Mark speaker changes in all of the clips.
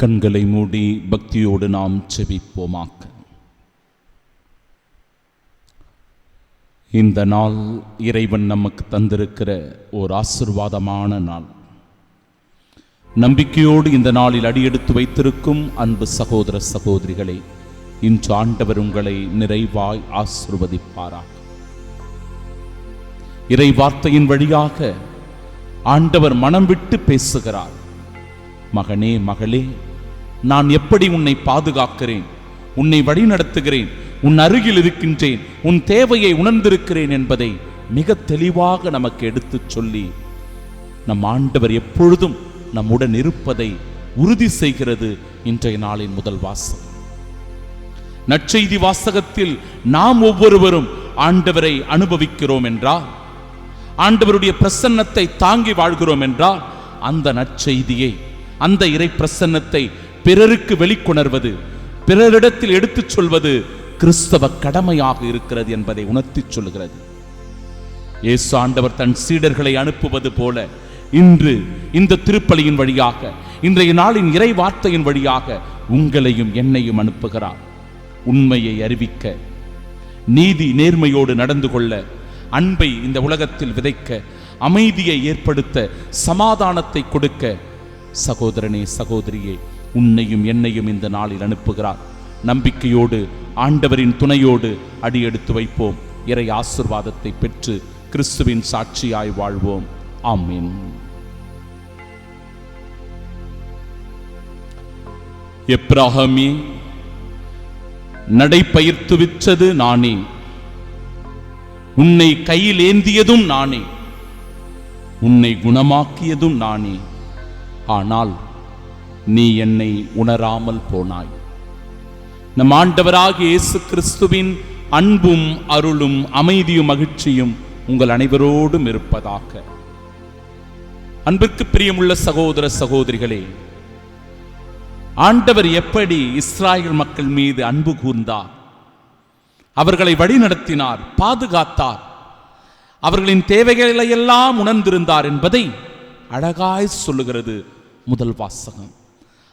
Speaker 1: கண்களை மூடி பக்தியோடு நாம் செபிப்போமாக. இந்த நாள் இறைவன் நமக்கு தந்திருக்கிற ஓர் ஆசீர்வாதமான நாள். நம்பிக்கையோடு இந்த நாளில் அடியெடுத்து வைத்திருக்கும் அன்பு சகோதர சகோதரிகளே, இன்று ஆண்டவர் உங்களை நிறைவாய் ஆசீர்வதிப்பாராக. இறை வார்த்தையின் வழியாக ஆண்டவர் மனம் விட்டு பேசுகிறார். மகனே, மகளே, நான் எப்படி உன்னை பாதுகாக்கிறேன், உன்னை வழிநடத்துகிறேன், உன் அருகில் இருக்கின்றேன், உன் தேவையை உணர்ந்திருக்கிறேன் என்பதை மிக தெளிவாக நமக்கு எடுத்துச் சொல்லி நம் ஆண்டவர் எப்பொழுதும் நம்முடன் இருப்பதை உறுதி செய்கிறது இன்றைய நாளின் முதல் வாசகம். நற்செய்தி வாசகத்தில் நாம் ஒவ்வொருவரும் ஆண்டவரை அனுபவிக்கிறோம் என்றால், ஆண்டவருடைய பிரசன்னத்தை தாங்கி வாழ்கிறோம் என்றால், அந்த நற்செய்தியை, அந்த இறை பிரசன்னத்தை பிறருக்கு வெளிக்கொணர்வது, பிறரிடத்தில் எடுத்துச் சொல்வது கிறிஸ்தவ கடமையாக இருக்கிறது என்பதை உணர்த்திச் சொல்கிறது. இயேசு ஆண்டவர் தன் சீடர்களை அனுப்புவது போல இன்று இந்த திருப்பலியின் வழியாக, இன்றைய நாளின் இறை வார்த்தையின் வழியாக உங்களையும் என்னையும் அனுப்புகிறார். உண்மையை அறிவிக்க, நீதி நேர்மையோடு நடந்து கொள்ள, அன்பை இந்த உலகத்தில் விதைக்க, அமைதியை ஏற்படுத்த, சமாதானத்தை கொடுக்க சகோதரனே, சகோதரியே, உன்னையும் என்னையும் இந்த நாளில் அனுப்புகிறார். நம்பிக்கையோடு ஆண்டவரின் துணையோடு அடியெடுத்து வைப்போம். இறை ஆசீர்வாதத்தை பெற்று கிறிஸ்துவின் சாட்சியாய் வாழ்வோம். ஆமென். எப்ராஹாமே, நடைபயிர்த்துவித்தது நானே, உன்னை கையில் ஏந்தியதும் நானே, உன்னை குணமாக்கியதும் நானே, ஆனால் நீ என்னை உணராமல் போனாய். நம் ஆண்டவராகிய இயேசு கிறிஸ்துவின் அன்பும் அருளும் அமைதியும் மகிழ்ச்சியும் உங்கள் அனைவரோடும் இருப்பதாக. அன்பிற்கு பிரியமுள்ள சகோதர சகோதரிகளே, ஆண்டவர் எப்படி இஸ்ராயேல் மக்கள் மீது அன்பு கூர்ந்தார், அவர்களை வழிநடத்தினார், பாதுகாத்தார், அவர்களின் தேவைகளை எல்லாம் உணர்ந்திருந்தார் என்பதை அழகாய் சொல்லுகிறது முதல் வாசகம்.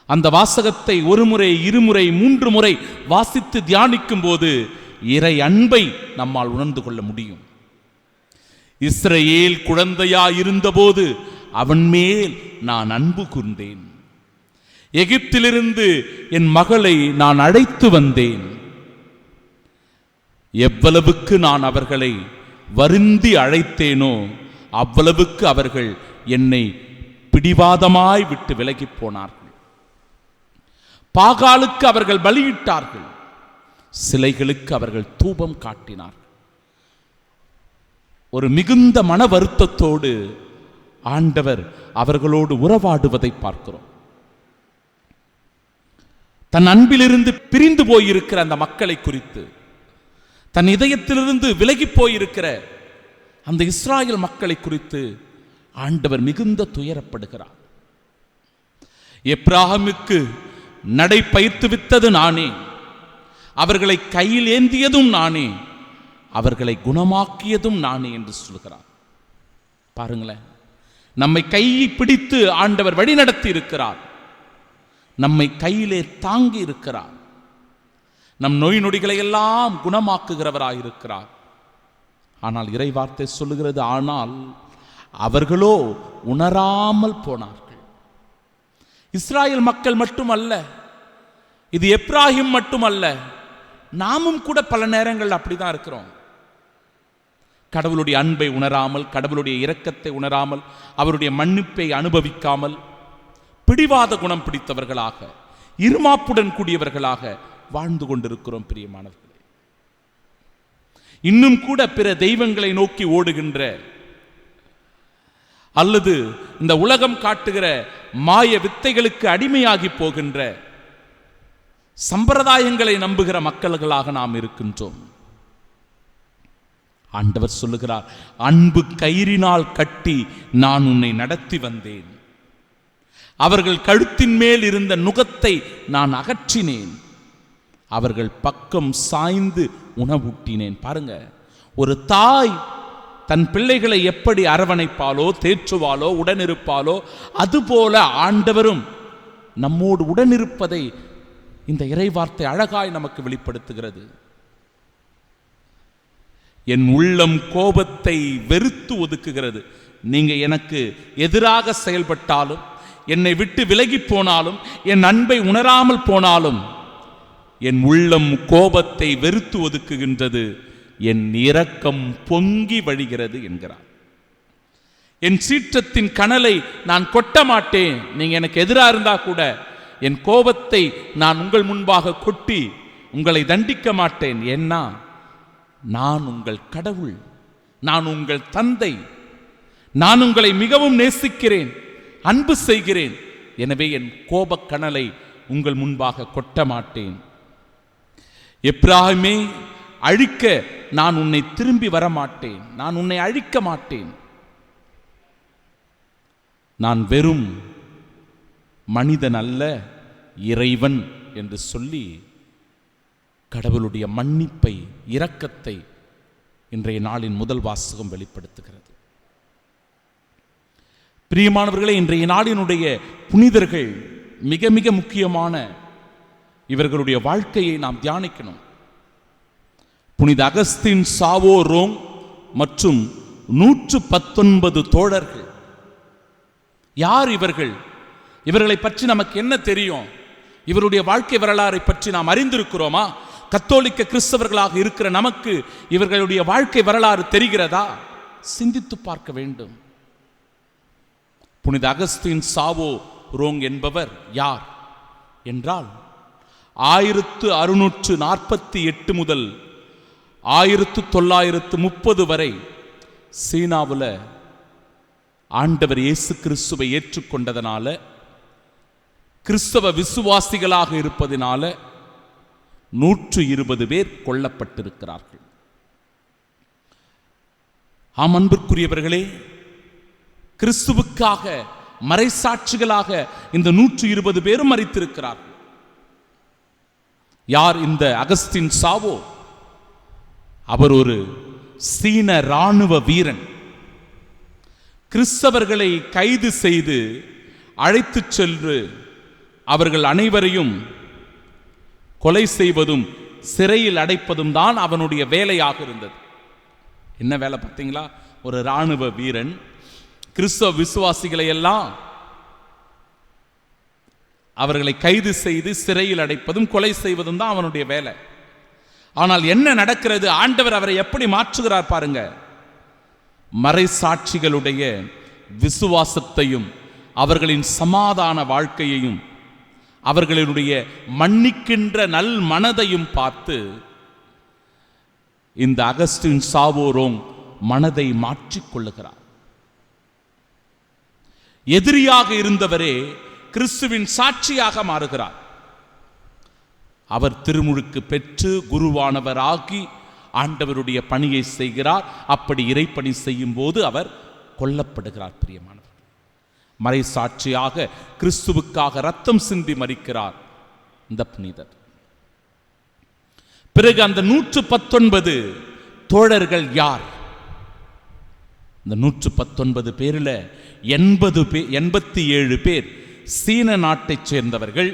Speaker 1: அந்த வாசகத்தை ஒரு முறை, இருமுறை, 3 முறை வாசித்து தியானிக்கும் போது இறை அன்பை நம்மால் உணர்ந்து கொள்ள முடியும். இஸ்ரவேல் குழந்தையா இருந்தபோது அவன் மேல் நான் அன்பு கூர்ந்தேன். எகிப்திலிருந்து என் மகளை நான் அழைத்து வந்தேன். எவ்வளவுக்கு நான் அவர்களை வருந்தி அழைத்தேனோ அவ்வளவுக்கு அவர்கள் என்னை பிடிவாதமாய் விட்டு விலகி போனார்கள். பாகாலுக்கு அவர்கள் பலியிட்டார்கள், சிலைகளுக்கு அவர்கள் தூபம் காட்டினார்கள். ஒரு மிகுந்த மன வருத்தத்தோடு ஆண்டவர் அவர்களோடு உறவாடுவதை பார்க்கிறோம். தன் அன்பிலிருந்து பிரிந்து போயிருக்கிற அந்த மக்களை குறித்து, தன் இதயத்திலிருந்து விலகி போயிருக்கிற அந்த இஸ்ராயேல் மக்களை குறித்து ஆண்டவர் மிகுந்த துயரப்படுகிறார். எப்ராஹாமுக்கு நடை பயிர்த்துவித்தது நானே, அவர்களை கையில் ஏந்தியதும் நானே, அவர்களை குணமாக்கியதும் நானே என்று சொல்கிறார். பாருங்களேன், நம்மை கையை பிடித்து ஆண்டவர் வழிநடத்தி இருக்கிறார், நம்மை கையிலே தாங்கி இருக்கிறார், நம் நோய் நொடிகளை எல்லாம் குணமாக்குகிறவராயிருக்கிறார். ஆனால் இறை வார்த்தை சொல்லுகிறது, ஆனால் அவர்களோ உணராமல் போனார்கள். இஸ்ராயேல் மக்கள் மட்டுமல்ல, இது எப்ராஹிம் மட்டுமல்ல, நாமும் கூட பல நேரங்கள் அப்படிதான் இருக்கிறோம். கடவுளுடைய அன்பை உணராமல், கடவுளுடைய இரக்கத்தை உணராமல், அவருடைய மன்னிப்பை அனுபவிக்காமல், பிடிவாத குணம் பிடித்தவர்களாக, இருமாப்புடன் கூடியவர்களாக வாழ்ந்து கொண்டிருக்கிறோம். பிரியமானவர்களே, இன்னும் கூட பிற தெய்வங்களை நோக்கி ஓடுகின்ற, அல்லது இந்த உலகம் காட்டுகிற மாய வித்தைகளுக்கு அடிமையாகி போகின்ற, சம்பிரதாயங்களை நம்புகிற மக்கள்களாக நாம் இருக்கின்றோம். ஆண்டவர் சொல்லுகிறார், அன்பு கயிறினால் கட்டி நான் உன்னை நடத்தி வந்தேன். அவர்கள் கழுத்தின் மேல் இருந்த நுகத்தை நான் அகற்றினேன். அவர்கள் பக்கம் சாய்ந்து உணவூட்டினேன். பாருங்க, ஒரு தாய் தன் பிள்ளைகளை எப்படி அரவணைப்பாலோ, தேற்றுவாலோ, உடனிருப்பாலோ, அதுபோல ஆண்டவரும் நம்மோடு உடனிருப்பதை இந்த இறைவார்த்தை அழகாய் நமக்கு வெளிப்படுத்துகிறது. என் உள்ளம் கோபத்தை வெறுத்து ஒதுக்குகிறது. நீங்க எனக்கு எதிராக செயல்பட்டாலும், என்னை விட்டு விலகி போனாலும், என் அன்பை உணராமல் போனாலும், என் உள்ளம் கோபத்தை வெறுத்து ஒதுக்குகின்றது. என் இரக்கம் பொங்கி வழிகிறது என்கிறார். என் சீற்றத்தின் கனலை நான் கொட்ட மாட்டேன். நீங்க எனக்கு எதிராக இருந்தா கூட என் கோபத்தை நான் உங்கள் முன்பாக கொட்டி உங்களை தண்டிக்க மாட்டேன். ஏன்னா நான் உங்கள் கடவுள், நான் உங்கள் தந்தை, நான் உங்களை மிகவும் நேசிக்கிறேன், அன்பு செய்கிறேன். எனவே என் கோபக் கனலை உங்கள் முன்பாக கொட்ட மாட்டேன். எப்ராஹிமே, அழிக்க நான் உன்னை திரும்பி வர மாட்டேன், நான் உன்னை அழிக்க மாட்டேன். நான் வெறும் மனிதன் அல்ல, இறைவன் என்று சொல்லி கடவுளுடைய மன்னிப்பை, இரக்கத்தை இன்றைய நாளின் முதல் வாசகம் வெளிப்படுத்துகிறது. பிரியமானவர்களே, இன்றைய நாளினுடைய புனிதர்கள் மிக மிக முக்கியமான இவர்களுடைய வாழ்க்கையை நாம் தியானிக்கணும். புனித அகஸ்தின், சாவோ ரோங் மற்றும் 119 தோழர்கள். யார் இவர்கள்? இவர்களை பற்றி நமக்கு என்ன தெரியும்? இவருடைய வாழ்க்கை வரலாறை பற்றி நாம் அறிந்திருக்கிறோமா? கத்தோலிக்க கிறிஸ்தவர்களாக இருக்கிற நமக்கு இவர்களுடைய வாழ்க்கை வரலாறு தெரிகிறதா? சிந்தித்து பார்க்க வேண்டும். புனித அகஸ்தின் சாவோ ரோங் என்பவர் யார் என்றால், 1648 முதல் 1930 வரை சீனாவில் ஆண்டவர் இயேசு கிறிஸ்துவை ஏற்றுக்கொண்டதனால, கிறிஸ்தவ விசுவாசிகளாக இருப்பதினால 120 பேர் கொல்லப்பட்டிருக்கிறார்கள். ஆம் அன்பிற்குரியவர்களே, கிறிஸ்துவுக்காக மறைசாட்சிகளாக இந்த 120 பேரும் மரித்திருக்கிறார்கள். யார் இந்த அகஸ்தின் சாவோ? அவர் ஒரு சீன இராணுவ வீரன். கிறிஸ்தவர்களை கைது செய்து அழைத்து சென்று அவர்கள் அனைவரையும் கொலை செய்வதும் சிறையில் அடைப்பதும் தான் அவனுடைய வேலையாக இருந்தது. என்ன வேலை பார்த்தீங்களா? ஒரு இராணுவ வீரன் கிறிஸ்தவ விசுவாசிகளை எல்லாம் அவர்களை கைது செய்து சிறையில் அடைப்பதும் கொலை செய்வதும் தான் அவனுடைய வேலை. ஆனால் என்ன நடக்கிறது? ஆண்டவர் அவரை எப்படி மாற்றுகிறார் பாருங்க. மறைசாட்சிகளுடைய விசுவாசத்தையும் அவர்களின் சமாதான வாழ்க்கையையும் அவர்களுடைய மன்னிக்கின்ற நல் மனதையும் பார்த்து இந்த அகஸ்டின் சாவோ ரோங் மனதை மாற்றிக்கொள்ளுகிறார். எதிரியாக இருந்தவரே கிறிஸ்துவின் சாட்சியாக மாறுகிறார். அவர் திருமுழுக்கு பெற்று குருவானவராகி ஆண்டவருடைய பணியை செய்கிறார். அப்படி இறைப்பணி செய்யும் போது அவர் கொல்லப்படுகிறார். பிரியமானவர், மறைசாட்சியாக கிறிஸ்துவுக்காக ரத்தம் சிந்தி மரிக்கிறார் இந்த புனிதர். பிறகு அந்த 119 தோழர்கள் யார்? இந்த 119 பேரில் 87 பேர் சீன நாட்டைச் சேர்ந்தவர்கள்,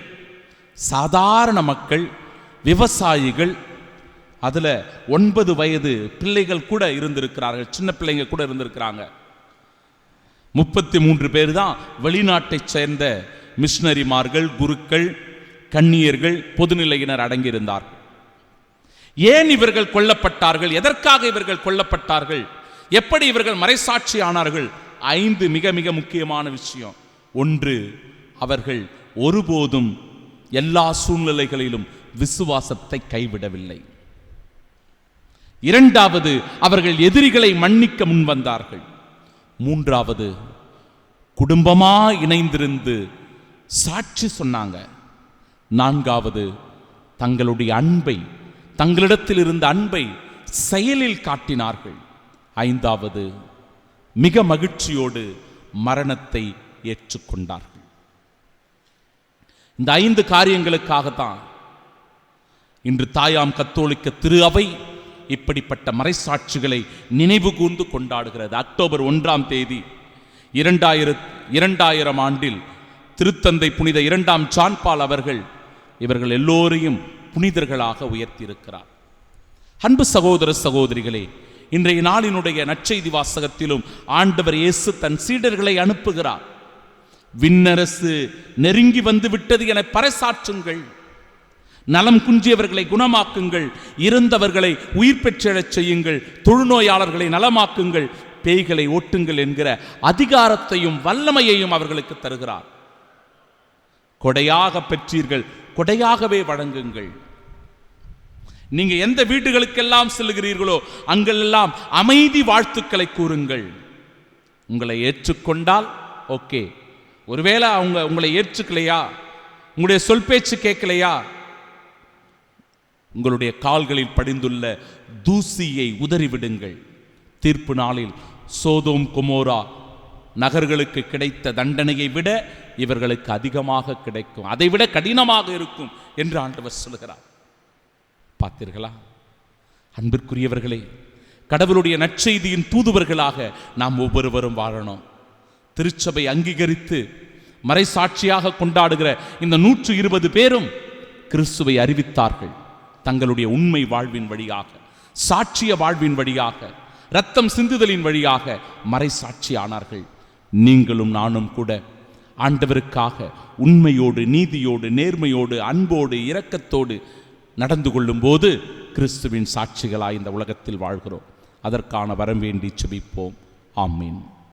Speaker 1: சாதாரண மக்கள், விவசாயிகள். அதுல 9 வயது பிள்ளைகள் கூட இருந்திருக்கிறார்கள், சின்ன பிள்ளைங்க கூட இருந்திருக்கிறாங்க. 33 பேர் தான் வெளிநாட்டைச் சேர்ந்த மிஷனரிமார்கள், குருக்கள், கன்னியர்கள், பொதுநிலையினர் அடங்கியிருந்தார்கள். ஏன் இவர்கள் கொல்லப்பட்டார்கள்? எதற்காக இவர்கள் கொல்லப்பட்டார்கள்? எப்படி இவர்கள் மறைசாட்சி ஆனார்கள்? 5 மிக மிக முக்கியமான விஷயம். 1, அவர்கள் ஒருபோதும் எல்லா சூழ்நிலைகளிலும் விசுவாசத்தை கைவிடவில்லை. 2வது, அவர்கள் எதிரிகளை மன்னிக்க முன்வந்தார்கள். 3வது, குடும்பமா இணைந்திருந்து சாட்சி சொன்னாங்க. 4வது, தங்களுடைய அன்பை, தங்களிடத்தில் இருந்த அன்பை செயலில் காட்டினார்கள். 5வது, மிக மகிழ்ச்சியோடு மரணத்தை ஏற்றுக்கொண்டார்கள். இந்த 5 காரியங்களுக்காகத்தான் இன்று தாயாம் கத்தோலிக்க திரு அவை இப்படிப்பட்ட மறைசாட்சிகளை நினைவு கூர்ந்து கொண்டாடுகிறது. அக்டோபர் 1ஆம் தேதி 2000 ஆண்டில் திருத்தந்தை புனித 2ஆம் ஜான் பால் அவர்கள் இவர்கள் எல்லோரையும் புனிதர்களாக உயர்த்தியிருக்கிறார். அன்பு சகோதர சகோதரிகளே, இன்றைய நாளினுடைய நற்செய்தி வாசகத்திலும் ஆண்டவர் இயேசு தன் சீடர்களை அனுப்புகிறார். விண்ணரசு நெருங்கி வந்து விட்டது என பறைசாற்றுங்கள், நலம் குன்றியவர்களை குணமாக்குங்கள், இறந்தவர்களை உயிர் பெற்றெழச் செய்யுங்கள், தொழுநோயாளர்களை நலமாக்குங்கள், பேய்களை ஓட்டுங்கள் என்கிற அதிகாரத்தையும் வல்லமையையும் அவர்களுக்கு தருகிறார். கொடையாக பெற்றீர்கள், கொடையாகவே வழங்குங்கள். நீங்க எந்த வீடுகளுக்கெல்லாம் செல்லுகிறீர்களோ அங்கெல்லாம் அமைதி வாழ்த்துக்களை கூறுங்கள். உங்களை ஏற்றுக்கொண்டால் ஓகே, ஒருவேளை அவங்க உங்களை ஏற்றுக்கலையா, உங்களுடைய சொல் பேச்சு கேட்கலையா, உங்களுடைய கால்களில் படிந்துள்ள தூசியை உதறிவிடுங்கள். தீர்ப்பு நாளில் சோதோம் கொமோரா நகர்களுக்கு கிடைத்த தண்டனையை விட இவர்களுக்கு அதிகமாக கிடைக்கும், அதைவிட கடினமாக இருக்கும் என்று ஆண்டவர் சொல்கிறார். பார்த்தீர்களா அன்பிற்குரியவர்களே, கடவுளுடைய நற்செய்தியின் தூதுவர்களாக நாம் ஒவ்வொருவரும் வாழணும். திருச்சபை அங்கீகரித்து மறைசாட்சியாக கொண்டாடுகிற இந்த 120 பேரும் கிறிஸ்துவை அறிவித்தார்கள். தங்களுடைய உண்மை வாழ்வின் வழியாக, சாட்சிய வாழ்வின் வழியாக, இரத்தம் சிந்துதலின் வழியாக மறைசாட்சியானார்கள். நீங்களும் நானும் கூட ஆண்டவருக்காக உண்மையோடு, நீதியோடு, நேர்மையோடு, அன்போடு, இரக்கத்தோடு நடந்து கொள்ளும் போது கிறிஸ்துவின் சாட்சிகளாய் இந்த உலகத்தில் வாழ்கிறோம். அதற்கான வரம் வேண்டி செபிப்போம். ஆமீன்.